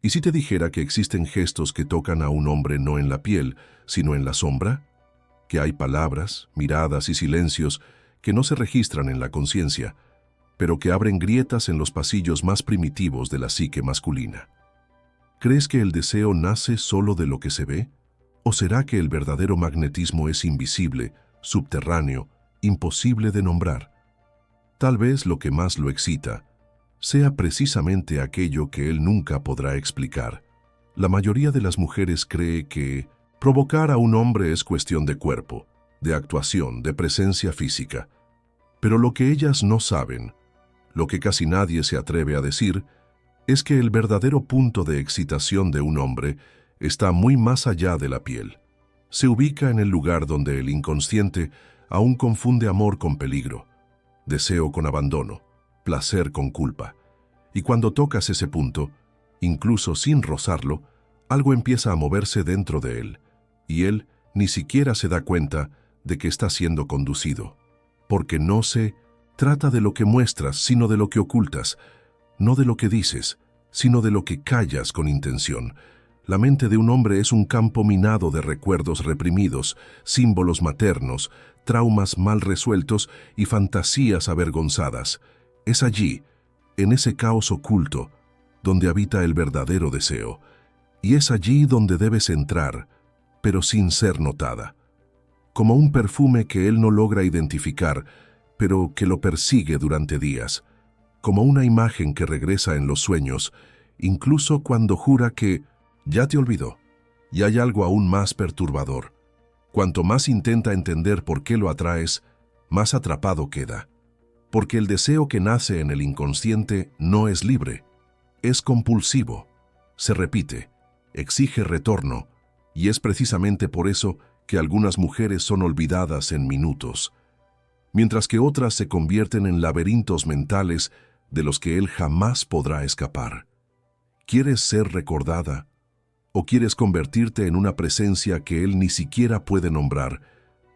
¿Y si te dijera que existen gestos que tocan a un hombre no en la piel, sino en la sombra? Que hay palabras, miradas y silencios que no se registran en la conciencia, pero que abren grietas en los pasillos más primitivos de la psique masculina. ¿Crees que el deseo nace solo de lo que se ve? ¿O será que el verdadero magnetismo es invisible, subterráneo, imposible de nombrar? Tal vez lo que más lo excita sea precisamente aquello que él nunca podrá explicar. La mayoría de las mujeres cree que provocar a un hombre es cuestión de cuerpo, de actuación, de presencia física. Pero lo que ellas no saben, lo que casi nadie se atreve a decir, es que el verdadero punto de excitación de un hombre está muy más allá de la piel. Se ubica en el lugar donde el inconsciente aún confunde amor con peligro, deseo con abandono, placer con culpa. Y cuando tocas ese punto, incluso sin rozarlo, algo empieza a moverse dentro de él, y él ni siquiera se da cuenta de que está siendo conducido. Porque no se trata de lo que muestras, sino de lo que ocultas, no de lo que dices, sino de lo que callas con intención. La mente de un hombre es un campo minado de recuerdos reprimidos, símbolos maternos, traumas mal resueltos y fantasías avergonzadas. Es allí, en ese caos oculto, donde habita el verdadero deseo. Y es allí donde debes entrar, pero sin ser notada. Como un perfume que él no logra identificar, pero que lo persigue durante días. Como una imagen que regresa en los sueños, incluso cuando jura que ya te olvidó. Y hay algo aún más perturbador. Cuanto más intenta entender por qué lo atraes, más atrapado queda. Porque el deseo que nace en el inconsciente no es libre, es compulsivo, se repite, exige retorno, y es precisamente por eso que algunas mujeres son olvidadas en minutos, mientras que otras se convierten en laberintos mentales de los que él jamás podrá escapar. ¿Quieres ser recordada? ¿O quieres convertirte en una presencia que él ni siquiera puede nombrar,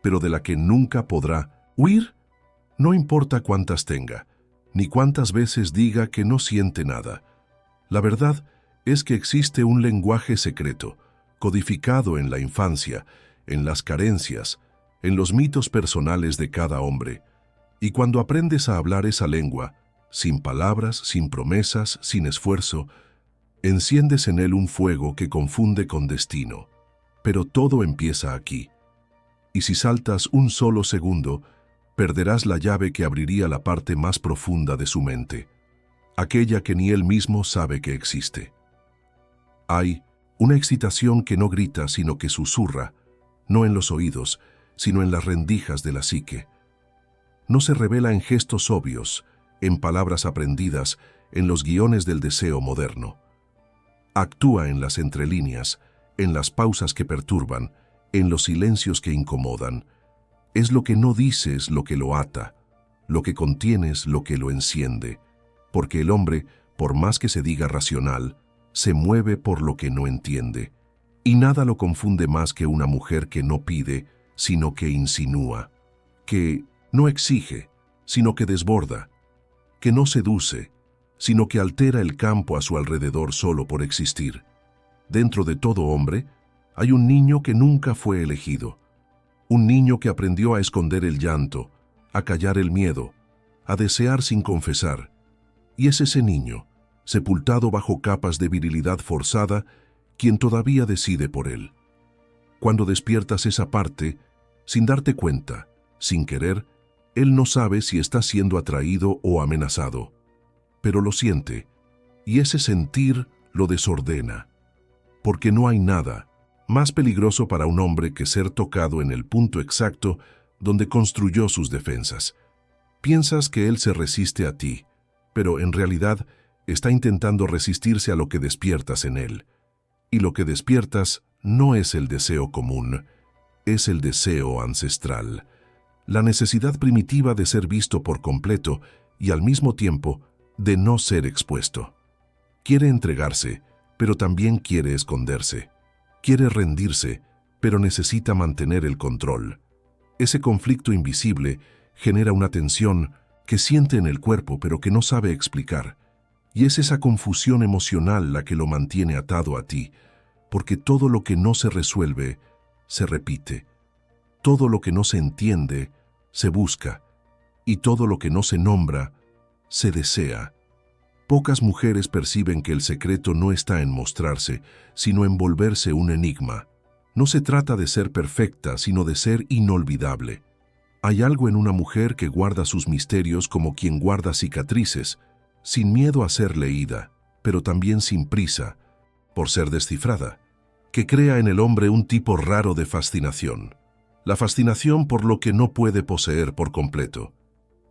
pero de la que nunca podrá huir? No importa cuántas tenga, ni cuántas veces diga que no siente nada. La verdad es que existe un lenguaje secreto, codificado en la infancia, en las carencias, en los mitos personales de cada hombre. Y cuando aprendes a hablar esa lengua, sin palabras, sin promesas, sin esfuerzo, enciendes en él un fuego que confunde con destino. Pero todo empieza aquí. Y si saltas un solo segundo, perderás la llave que abriría la parte más profunda de su mente, aquella que ni él mismo sabe que existe. Hay una excitación que no grita, sino que susurra, no en los oídos, sino en las rendijas de la psique. No se revela en gestos obvios, en palabras aprendidas, en los guiones del deseo moderno. Actúa en las entrelíneas, en las pausas que perturban, en los silencios que incomodan. Es lo que no dices lo que lo ata, lo que contienes lo que lo enciende, porque el hombre, por más que se diga racional, se mueve por lo que no entiende, y nada lo confunde más que una mujer que no pide, sino que insinúa, que no exige, sino que desborda, que no seduce, sino que altera el campo a su alrededor solo por existir. Dentro de todo hombre hay un niño que nunca fue elegido, un niño que aprendió a esconder el llanto, a callar el miedo, a desear sin confesar. Y es ese niño, sepultado bajo capas de virilidad forzada, quien todavía decide por él. Cuando despiertas esa parte, sin darte cuenta, sin querer, él no sabe si está siendo atraído o amenazado, pero lo siente, y ese sentir lo desordena, porque no hay nada más peligroso para un hombre que ser tocado en el punto exacto donde construyó sus defensas. Piensas que él se resiste a ti, pero en realidad está intentando resistirse a lo que despiertas en él. Y lo que despiertas no es el deseo común, es el deseo ancestral, la necesidad primitiva de ser visto por completo y al mismo tiempo de no ser expuesto. Quiere entregarse, pero también quiere esconderse. Quiere rendirse, pero necesita mantener el control. Ese conflicto invisible genera una tensión que siente en el cuerpo pero que no sabe explicar. Y es esa confusión emocional la que lo mantiene atado a ti, porque todo lo que no se resuelve, se repite. Todo lo que no se entiende, se busca. Y todo lo que no se nombra, se desea. Pocas mujeres perciben que el secreto no está en mostrarse, sino en volverse un enigma. No se trata de ser perfecta, sino de ser inolvidable. Hay algo en una mujer que guarda sus misterios como quien guarda cicatrices, sin miedo a ser leída, pero también sin prisa, por ser descifrada, que crea en el hombre un tipo raro de fascinación. La fascinación por lo que no puede poseer por completo.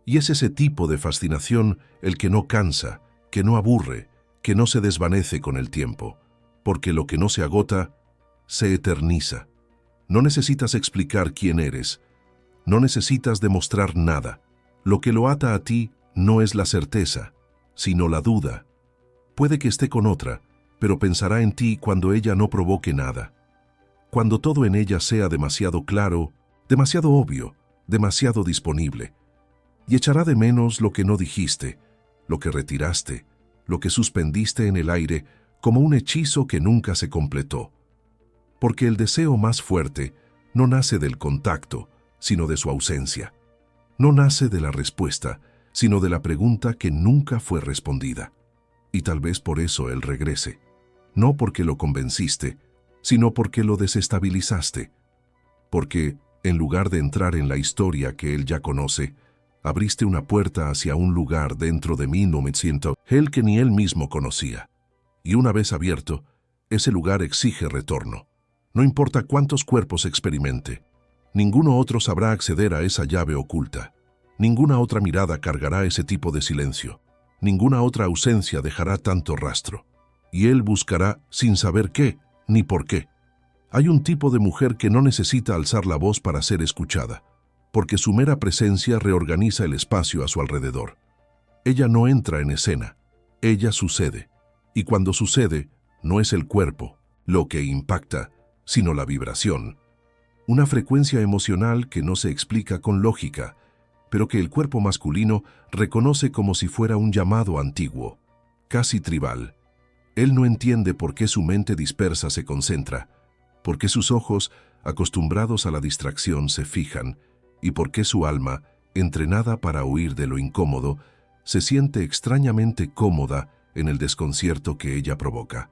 Y es ese tipo de fascinación el que no cansa, que no aburre, que no se desvanece con el tiempo, porque lo que no se agota, se eterniza. No necesitas explicar quién eres, no necesitas demostrar nada. Lo que lo ata a ti no es la certeza, sino la duda. Puede que esté con otra, pero pensará en ti cuando ella no provoque nada. Cuando todo en ella sea demasiado claro, demasiado obvio, demasiado disponible. Y echará de menos lo que no dijiste, lo que retiraste, lo que suspendiste en el aire como un hechizo que nunca se completó. Porque el deseo más fuerte no nace del contacto, sino de su ausencia. No nace de la respuesta, sino de la pregunta que nunca fue respondida. Y tal vez por eso él regrese. No porque lo convenciste, sino porque lo desestabilizaste. Porque, en lugar de entrar en la historia que él ya conoce, abriste una puerta hacia un lugar dentro de 1900, él que ni él mismo conocía. Y una vez abierto, ese lugar exige retorno. No importa cuántos cuerpos experimente, ninguno otro sabrá acceder a esa llave oculta. Ninguna otra mirada cargará ese tipo de silencio. Ninguna otra ausencia dejará tanto rastro. Y él buscará sin saber qué, ni por qué. Hay un tipo de mujer que no necesita alzar la voz para ser escuchada, porque su mera presencia reorganiza el espacio a su alrededor. Ella no entra en escena, ella sucede. Y cuando sucede, no es el cuerpo lo que impacta, sino la vibración. Una frecuencia emocional que no se explica con lógica, pero que el cuerpo masculino reconoce como si fuera un llamado antiguo, casi tribal. Él no entiende por qué su mente dispersa se concentra, por qué sus ojos, acostumbrados a la distracción, se fijan, y por qué su alma, entrenada para huir de lo incómodo, se siente extrañamente cómoda en el desconcierto que ella provoca.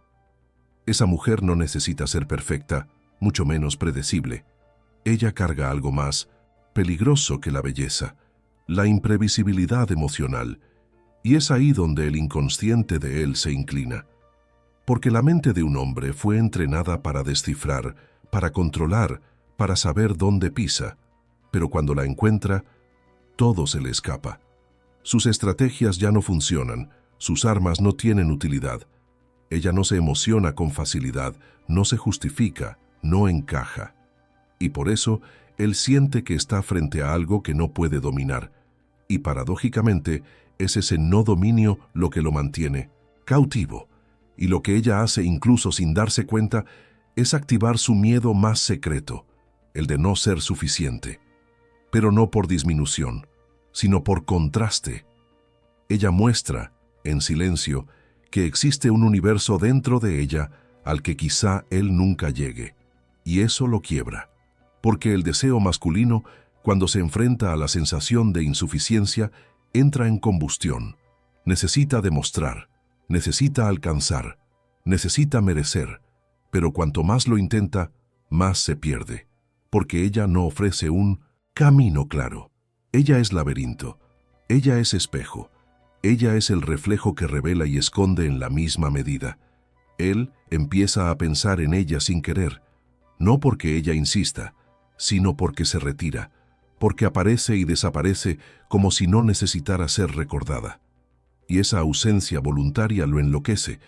Esa mujer no necesita ser perfecta, mucho menos predecible. Ella carga algo más peligroso que la belleza, la imprevisibilidad emocional, y es ahí donde el inconsciente de él se inclina. Porque la mente de un hombre fue entrenada para descifrar, para controlar, para saber dónde pisa, pero cuando la encuentra, todo se le escapa. Sus estrategias ya no funcionan, sus armas no tienen utilidad. Ella no se emociona con facilidad, no se justifica, no encaja. Y por eso, él siente que está frente a algo que no puede dominar. Y paradójicamente, es ese no dominio lo que lo mantiene cautivo. Y lo que ella hace, incluso sin darse cuenta, es activar su miedo más secreto, el de no ser suficiente. Pero no por disminución, sino por contraste. Ella muestra, en silencio, que existe un universo dentro de ella al que quizá él nunca llegue. Y eso lo quiebra. Porque el deseo masculino, cuando se enfrenta a la sensación de insuficiencia, entra en combustión. Necesita demostrar, necesita alcanzar, necesita merecer, pero cuanto más lo intenta, más se pierde, porque ella no ofrece un camino claro. Ella es laberinto, ella es espejo, ella es el reflejo que revela y esconde en la misma medida. Él empieza a pensar en ella sin querer, no porque ella insista, sino porque se retira, porque aparece y desaparece como si no necesitara ser recordada. Y esa ausencia voluntaria lo enloquece.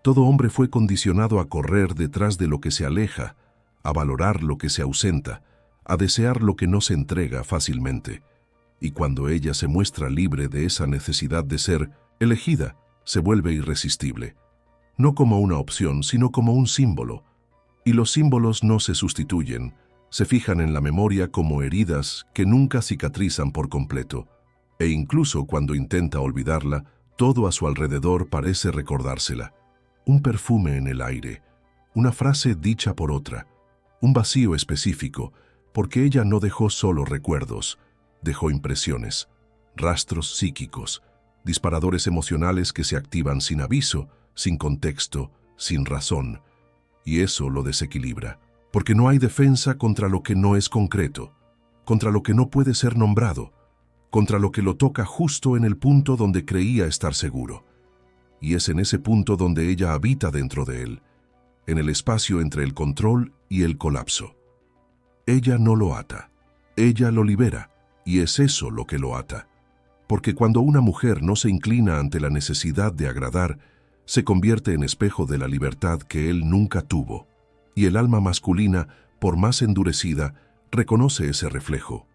Todo hombre fue condicionado a correr detrás de lo que se aleja, a valorar lo que se ausenta, a desear lo que no se entrega fácilmente. Y cuando ella se muestra libre de esa necesidad de ser elegida, se vuelve irresistible. No como una opción, sino como un símbolo. Y los símbolos no se sustituyen, se fijan en la memoria como heridas que nunca cicatrizan por completo. E incluso cuando intenta olvidarla, Todo a su alrededor parece recordársela. Un perfume en el aire, una frase dicha por otra, un vacío específico, porque ella no dejó solo recuerdos, dejó impresiones, rastros psíquicos, disparadores emocionales que se activan sin aviso, sin contexto, sin razón. Y eso lo desequilibra, porque no hay defensa contra lo que no es concreto, contra lo que no puede ser nombrado, contra lo que lo toca justo en el punto donde creía estar seguro. Y es en ese punto donde ella habita dentro de él, en el espacio entre el control y el colapso. Ella no lo ata, ella lo libera, y es eso lo que lo ata. Porque cuando una mujer no se inclina ante la necesidad de agradar, se convierte en espejo de la libertad que él nunca tuvo, y el alma masculina, por más endurecida, reconoce ese reflejo.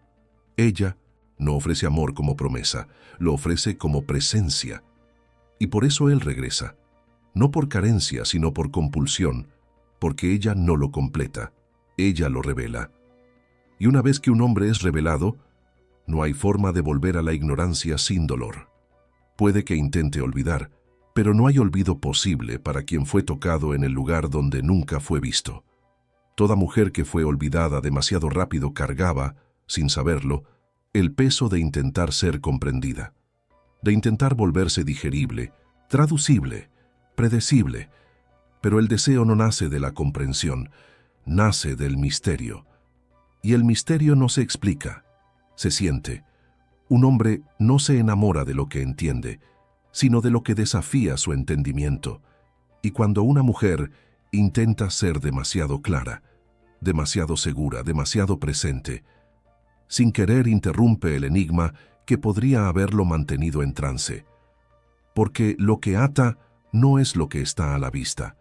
Ella no ofrece amor como promesa, lo ofrece como presencia. Y por eso él regresa, no por carencia, sino por compulsión, porque ella no lo completa, ella lo revela. Y una vez que un hombre es revelado, no hay forma de volver a la ignorancia sin dolor. Puede que intente olvidar, pero no hay olvido posible para quien fue tocado en el lugar donde nunca fue visto. Toda mujer que fue olvidada demasiado rápido cargaba, sin saberlo, el peso de intentar ser comprendida, de intentar volverse digerible, traducible, predecible. Pero el deseo no nace de la comprensión, nace del misterio. Y el misterio no se explica, se siente. Un hombre no se enamora de lo que entiende, sino de lo que desafía su entendimiento. Y cuando una mujer intenta ser demasiado clara, demasiado segura, demasiado presente, sin querer interrumpe el enigma que podría haberlo mantenido en trance. Porque lo que ata no es lo que está a la vista,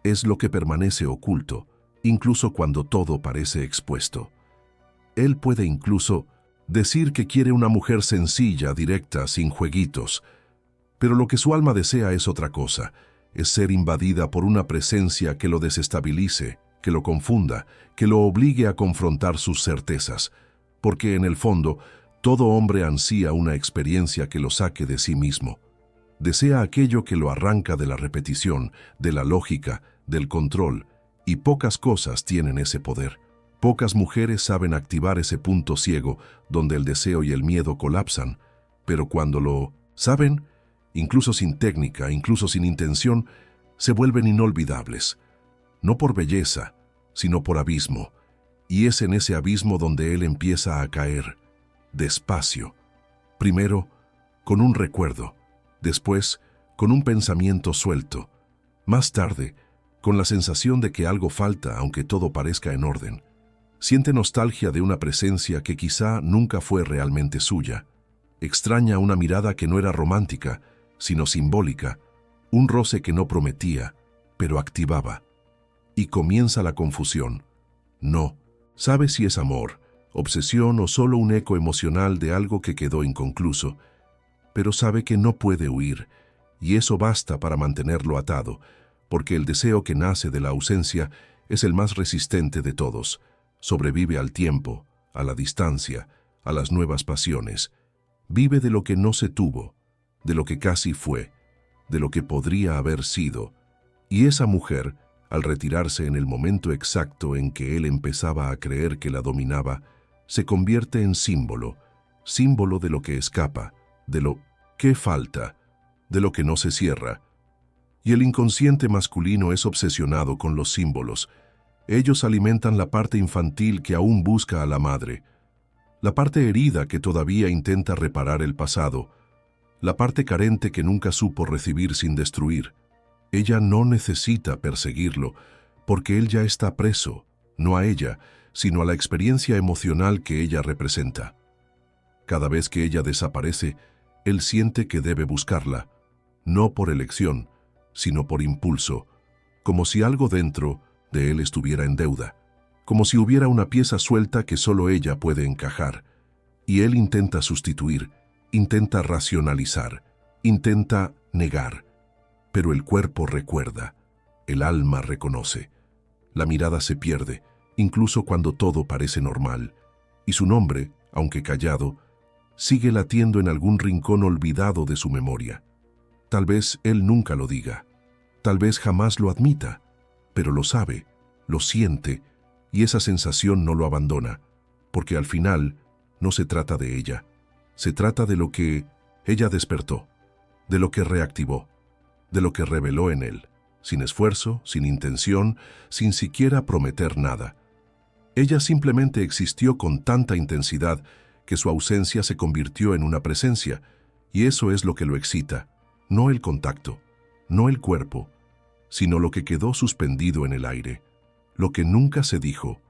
es lo que permanece oculto, incluso cuando todo parece expuesto. Él puede incluso decir que quiere una mujer sencilla, directa, sin jueguitos, pero lo que su alma desea es otra cosa, es ser invadida por una presencia que lo desestabilice, que lo confunda, que lo obligue a confrontar sus certezas, porque en el fondo todo hombre ansía una experiencia que lo saque de sí mismo. Desea aquello que lo arranca de la repetición, de la lógica, del control, y pocas cosas tienen ese poder. Pocas mujeres saben activar ese punto ciego donde el deseo y el miedo colapsan, pero cuando lo saben, incluso sin técnica, incluso sin intención, se vuelven inolvidables, no por belleza, sino por abismo, y es en ese abismo donde él empieza a caer, despacio, primero con un recuerdo, después con un pensamiento suelto, más tarde con la sensación de que algo falta aunque todo parezca en orden. Siente nostalgia de una presencia que quizá nunca fue realmente suya, extraña una mirada que no era romántica, sino simbólica, un roce que no prometía, pero activaba. Y comienza la confusión. No, sabe si es amor, obsesión o solo un eco emocional de algo que quedó inconcluso, pero sabe que no puede huir, y eso basta para mantenerlo atado, porque el deseo que nace de la ausencia es el más resistente de todos. Sobrevive al tiempo, a la distancia, a las nuevas pasiones. Vive de lo que no se tuvo, de lo que casi fue, de lo que podría haber sido. Y esa mujer, al retirarse en el momento exacto en que él empezaba a creer que la dominaba, se convierte en símbolo, símbolo de lo que escapa, de lo que falta, de lo que no se cierra. Y el inconsciente masculino es obsesionado con los símbolos. Ellos alimentan la parte infantil que aún busca a la madre, la parte herida que todavía intenta reparar el pasado, la parte carente que nunca supo recibir sin destruir. Ella no necesita perseguirlo, porque él ya está preso, no a ella, sino a la experiencia emocional que ella representa. Cada vez que ella desaparece, él siente que debe buscarla, no por elección, sino por impulso, como si algo dentro de él estuviera en deuda, como si hubiera una pieza suelta que solo ella puede encajar, y él intenta sustituir, intenta racionalizar, intenta negar, pero el cuerpo recuerda, el alma reconoce, la mirada se pierde, incluso cuando todo parece normal, y su nombre, aunque callado, sigue latiendo en algún rincón olvidado de su memoria. Tal vez él nunca lo diga, tal vez jamás lo admita, pero lo sabe, lo siente, y esa sensación no lo abandona, porque al final no se trata de ella, se trata de lo que ella despertó, de lo que reactivó, de lo que reveló en él, sin esfuerzo, sin intención, sin siquiera prometer nada. Ella simplemente existió con tanta intensidad que su ausencia se convirtió en una presencia, y eso es lo que lo excita, no el contacto, no el cuerpo, sino lo que quedó suspendido en el aire, lo que nunca se dijo,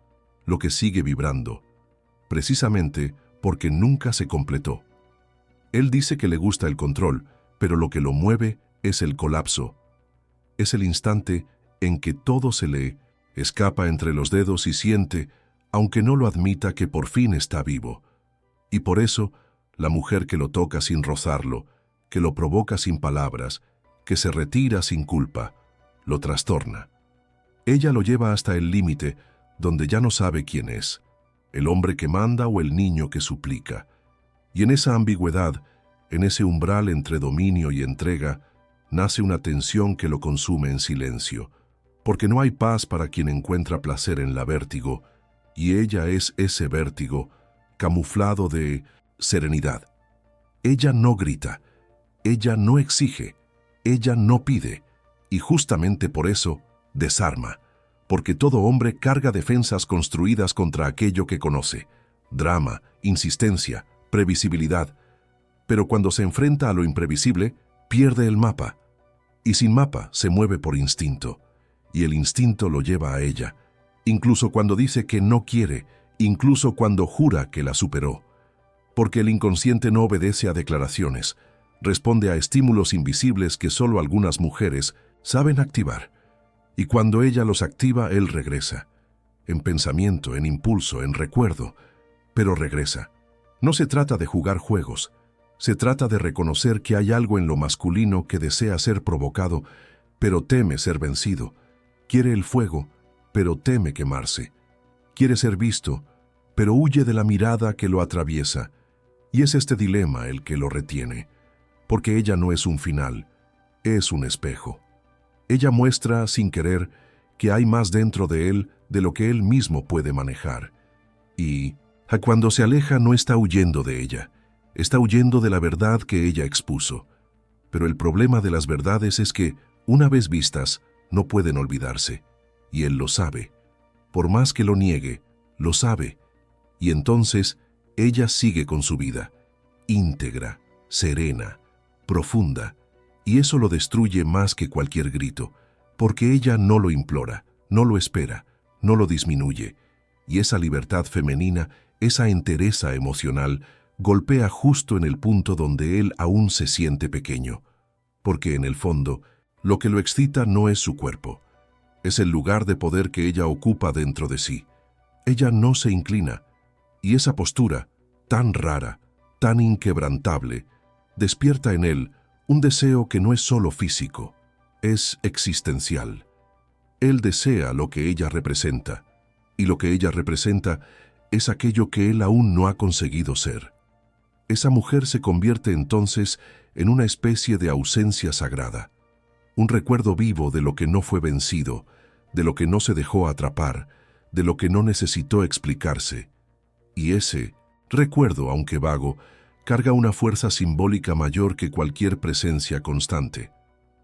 lo que sigue vibrando, precisamente porque nunca se completó. Él dice que le gusta el control, pero lo que lo mueve es el colapso. Es el instante en que todo se le escapa entre los dedos y siente, aunque no lo admita, que por fin está vivo. Y por eso, la mujer que lo toca sin rozarlo, que lo provoca sin palabras, que se retira sin culpa, lo trastorna. Ella lo lleva hasta el límite, donde ya no sabe quién es, el hombre que manda o el niño que suplica. Y en esa ambigüedad, en ese umbral entre dominio y entrega, nace una tensión que lo consume en silencio, porque no hay paz para quien encuentra placer en la vértigo, y ella es ese vértigo camuflado de serenidad. Ella no grita, ella no exige, ella no pide, y justamente por eso desarma, porque todo hombre carga defensas construidas contra aquello que conoce, drama, insistencia, previsibilidad, pero cuando se enfrenta a lo imprevisible, pierde el mapa, y sin mapa se mueve por instinto, y el instinto lo lleva a ella, incluso cuando dice que no quiere, incluso cuando jura que la superó, porque el inconsciente no obedece a declaraciones, responde a estímulos invisibles que solo algunas mujeres saben activar, y cuando ella los activa, él regresa, en pensamiento, en impulso, en recuerdo, pero regresa. No se trata de jugar juegos, se trata de reconocer que hay algo en lo masculino que desea ser provocado, pero teme ser vencido. Quiere el fuego, pero teme quemarse. Quiere ser visto, pero huye de la mirada que lo atraviesa. Y es este dilema el que lo retiene, porque ella no es un final, es un espejo. Ella muestra, sin querer, que hay más dentro de él de lo que él mismo puede manejar. Y cuando se aleja no está huyendo de ella, está huyendo de la verdad que ella expuso. Pero el problema de las verdades es que, una vez vistas, no pueden olvidarse. Y él lo sabe. Por más que lo niegue, lo sabe. Y entonces, ella sigue con su vida, íntegra, serena, profunda, y eso lo destruye más que cualquier grito, porque ella no lo implora, no lo espera, no lo disminuye, y esa libertad femenina, esa entereza emocional, golpea justo en el punto donde él aún se siente pequeño, porque en el fondo, lo que lo excita no es su cuerpo, es el lugar de poder que ella ocupa dentro de sí. Ella no se inclina, y esa postura, tan rara, tan inquebrantable, despierta en él un deseo que no es solo físico, es existencial. Él desea lo que ella representa, y lo que ella representa es aquello que él aún no ha conseguido ser. Esa mujer se convierte entonces en una especie de ausencia sagrada, un recuerdo vivo de lo que no fue vencido, de lo que no se dejó atrapar, de lo que no necesitó explicarse. Y ese recuerdo, aunque vago, carga una fuerza simbólica mayor que cualquier presencia constante.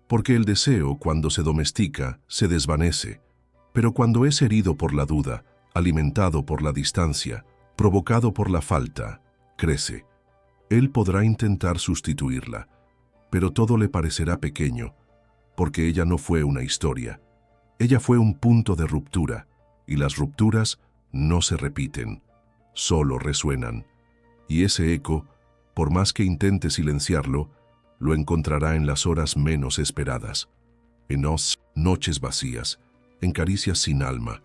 Porque el deseo, cuando se domestica, se desvanece, pero cuando es herido por la duda, alimentado por la distancia, provocado por la falta, crece. Él podrá intentar sustituirla, pero todo le parecerá pequeño, porque ella no fue una historia. Ella fue un punto de ruptura, y las rupturas no se repiten, solo resuenan. Y ese eco, por más que intente silenciarlo, lo encontrará en las horas menos esperadas, en noches vacías, en caricias sin alma,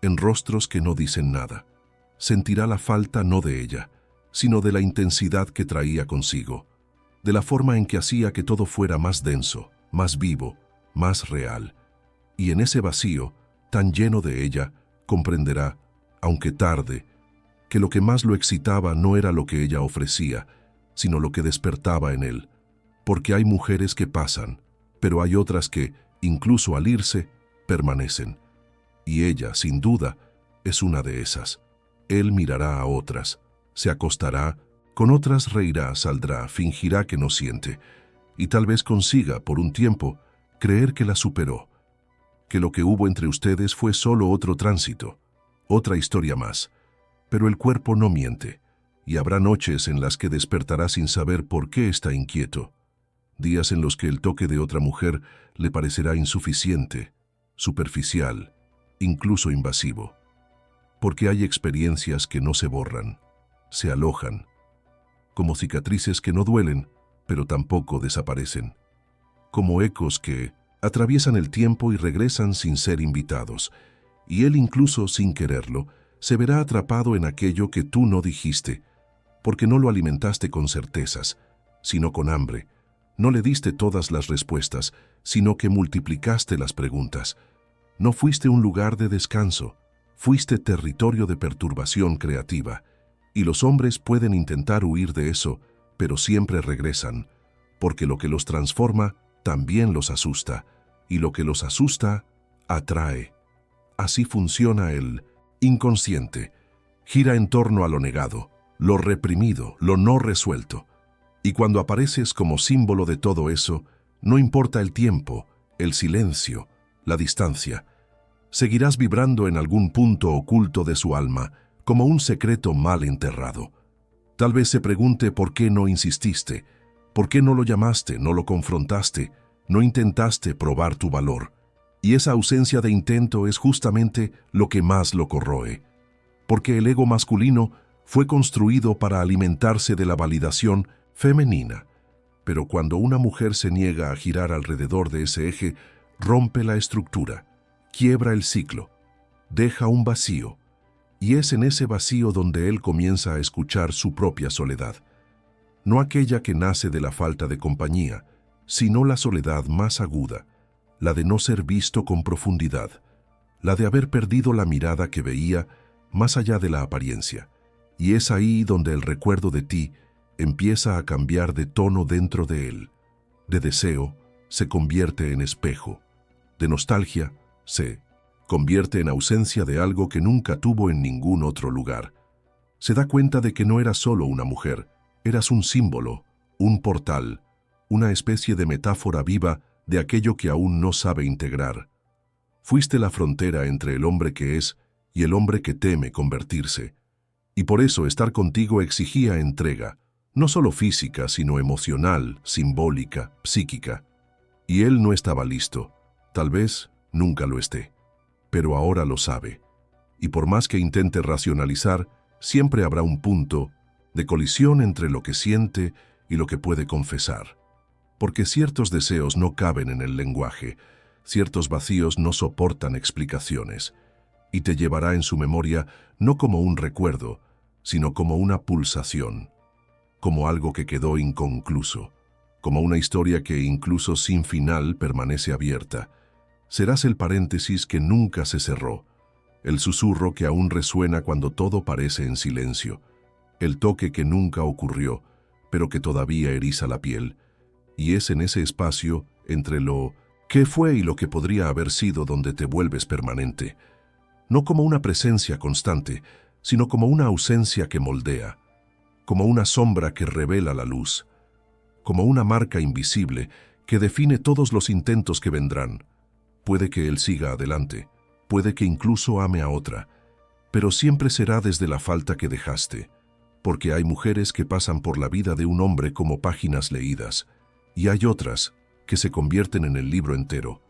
en rostros que no dicen nada. Sentirá la falta no de ella, sino de la intensidad que traía consigo, de la forma en que hacía que todo fuera más denso, más vivo, más real. Y en ese vacío, tan lleno de ella, comprenderá, aunque tarde, que lo que más lo excitaba no era lo que ella ofrecía, sino lo que despertaba en él, porque hay mujeres que pasan, pero hay otras que, incluso al irse, permanecen. Y ella, sin duda, es una de esas. Él mirará a otras, se acostará, con otras reirá, saldrá, fingirá que no siente, y tal vez consiga, por un tiempo, creer que la superó, que lo que hubo entre ustedes fue solo otro tránsito, otra historia más. Pero el cuerpo no miente, y habrá noches en las que despertará sin saber por qué está inquieto, días en los que el toque de otra mujer le parecerá insuficiente, superficial, incluso invasivo. Porque hay experiencias que no se borran, se alojan, como cicatrices que no duelen, pero tampoco desaparecen, como ecos que atraviesan el tiempo y regresan sin ser invitados, y él incluso sin quererlo, se verá atrapado en aquello que tú no dijiste, porque no lo alimentaste con certezas, sino con hambre. No le diste todas las respuestas, sino que multiplicaste las preguntas. No fuiste un lugar de descanso, fuiste territorio de perturbación creativa, y los hombres pueden intentar huir de eso, pero siempre regresan, porque lo que los transforma también los asusta, y lo que los asusta atrae. Así funciona el inconsciente. Gira en torno a lo negado, lo reprimido, lo no resuelto. Y cuando apareces como símbolo de todo eso, no importa el tiempo, el silencio, la distancia, seguirás vibrando en algún punto oculto de su alma, como un secreto mal enterrado. Tal vez se pregunte por qué no insististe, por qué no lo llamaste, no lo confrontaste, no intentaste probar tu valor. Y esa ausencia de intento es justamente lo que más lo corroe, porque el ego masculino fue construido para alimentarse de la validación femenina. Pero cuando una mujer se niega a girar alrededor de ese eje, rompe la estructura, quiebra el ciclo, deja un vacío, y es en ese vacío donde él comienza a escuchar su propia soledad. No aquella que nace de la falta de compañía, sino la soledad más aguda, la de no ser visto con profundidad, la de haber perdido la mirada que veía más allá de la apariencia. Y es ahí donde el recuerdo de ti empieza a cambiar de tono dentro de él. De deseo se convierte en espejo, de nostalgia se convierte en ausencia de algo que nunca tuvo en ningún otro lugar. Se da cuenta de que no eras solo una mujer, eras un símbolo, un portal, una especie de metáfora viva de aquello que aún no sabe integrar. Fuiste la frontera entre el hombre que es y el hombre que teme convertirse. Y por eso estar contigo exigía entrega, no solo física, sino emocional, simbólica, psíquica. Y él no estaba listo, tal vez nunca lo esté, pero ahora lo sabe. Y por más que intente racionalizar, siempre habrá un punto de colisión entre lo que siente y lo que puede confesar. Porque ciertos deseos no caben en el lenguaje, ciertos vacíos no soportan explicaciones, y te llevará en su memoria no como un recuerdo, sino como una pulsación, como algo que quedó inconcluso, como una historia que incluso sin final permanece abierta. Serás el paréntesis que nunca se cerró, el susurro que aún resuena cuando todo parece en silencio, el toque que nunca ocurrió, pero que todavía eriza la piel. Y es en ese espacio, entre lo que fue y lo que podría haber sido, donde te vuelves permanente. No como una presencia constante, sino como una ausencia que moldea, como una sombra que revela la luz, como una marca invisible que define todos los intentos que vendrán. Puede que él siga adelante, puede que incluso ame a otra, pero siempre será desde la falta que dejaste, porque hay mujeres que pasan por la vida de un hombre como páginas leídas, y hay otras que se convierten en el libro entero,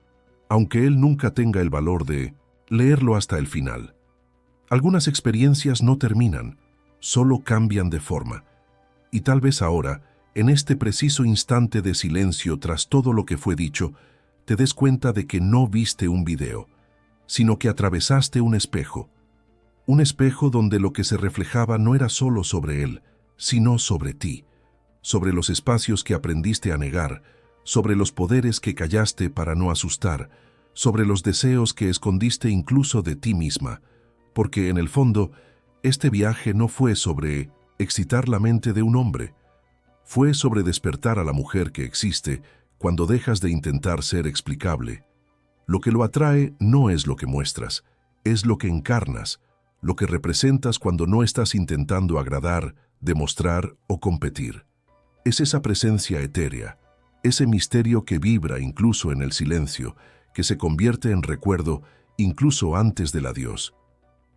aunque él nunca tenga el valor de leerlo hasta el final. Algunas experiencias no terminan, solo cambian de forma, y tal vez ahora, en este preciso instante de silencio tras todo lo que fue dicho, te des cuenta de que no viste un video, sino que atravesaste un espejo donde lo que se reflejaba no era solo sobre él, sino sobre ti, sobre los espacios que aprendiste a negar, sobre los poderes que callaste para no asustar, sobre los deseos que escondiste incluso de ti misma, porque en el fondo, este viaje no fue sobre excitar la mente de un hombre, Fue sobre despertar a la mujer que existe cuando dejas de intentar ser explicable. Lo que lo atrae no es lo que muestras, es lo que encarnas, lo que representas cuando no estás intentando agradar, demostrar o competir. Es esa presencia etérea, ese misterio que vibra incluso en el silencio, que se convierte en recuerdo incluso antes del adiós.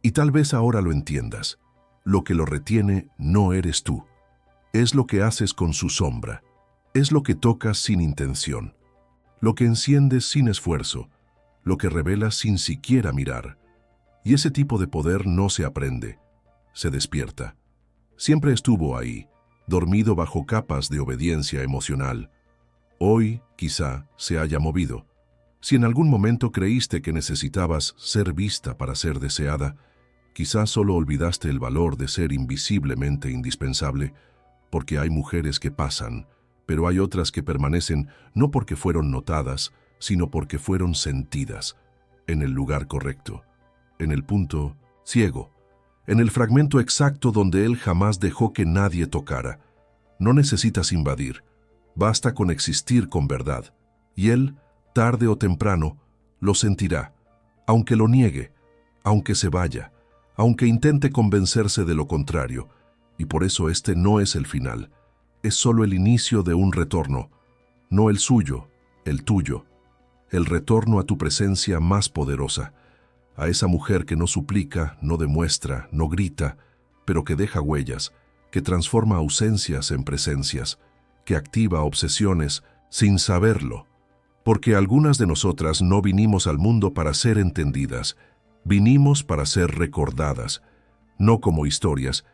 Y tal vez ahora lo entiendas. Lo que lo retiene no eres tú. Es lo que haces con su sombra. Es lo que tocas sin intención. Lo que enciendes sin esfuerzo. Lo que revelas sin siquiera mirar. Y ese tipo de poder no se aprende, se despierta. Siempre estuvo ahí, dormido bajo capas de obediencia emocional. Hoy, quizá, se haya movido. Si en algún momento creíste que necesitabas ser vista para ser deseada, quizá solo olvidaste el valor de ser invisiblemente indispensable, porque hay mujeres que pasan, pero hay otras que permanecen no porque fueron notadas, sino porque fueron sentidas, en el lugar correcto, en el punto ciego, en el fragmento exacto donde él jamás dejó que nadie tocara. No necesitas invadir, basta con existir con verdad, y él, tarde o temprano, lo sentirá, aunque lo niegue, aunque se vaya, aunque intente convencerse de lo contrario, y por eso este no es el final, es solo el inicio de un retorno, no el suyo, el tuyo, el retorno a tu presencia más poderosa, a esa mujer que no suplica, no demuestra, no grita, pero que deja huellas, que transforma ausencias en presencias, que activa obsesiones sin saberlo, porque algunas de nosotras no vinimos al mundo para ser entendidas, vinimos para ser recordadas, no como historias,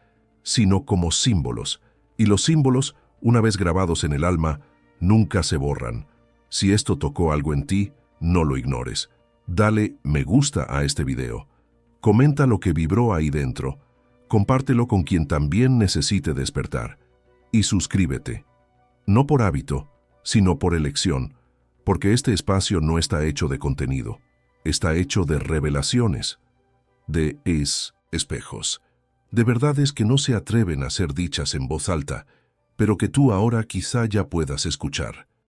sino como símbolos, y los símbolos, una vez grabados en el alma, nunca se borran. Si esto tocó algo en ti, no lo ignores. Dale me gusta a este video. Comenta lo que vibró ahí dentro. Compártelo con quien también necesite despertar. Y suscríbete. No por hábito, sino por elección, porque este espacio no está hecho de contenido. Está hecho de revelaciones, de espejos, de verdades que no se atreven a ser dichas en voz alta, pero que tú ahora quizá ya puedas escuchar.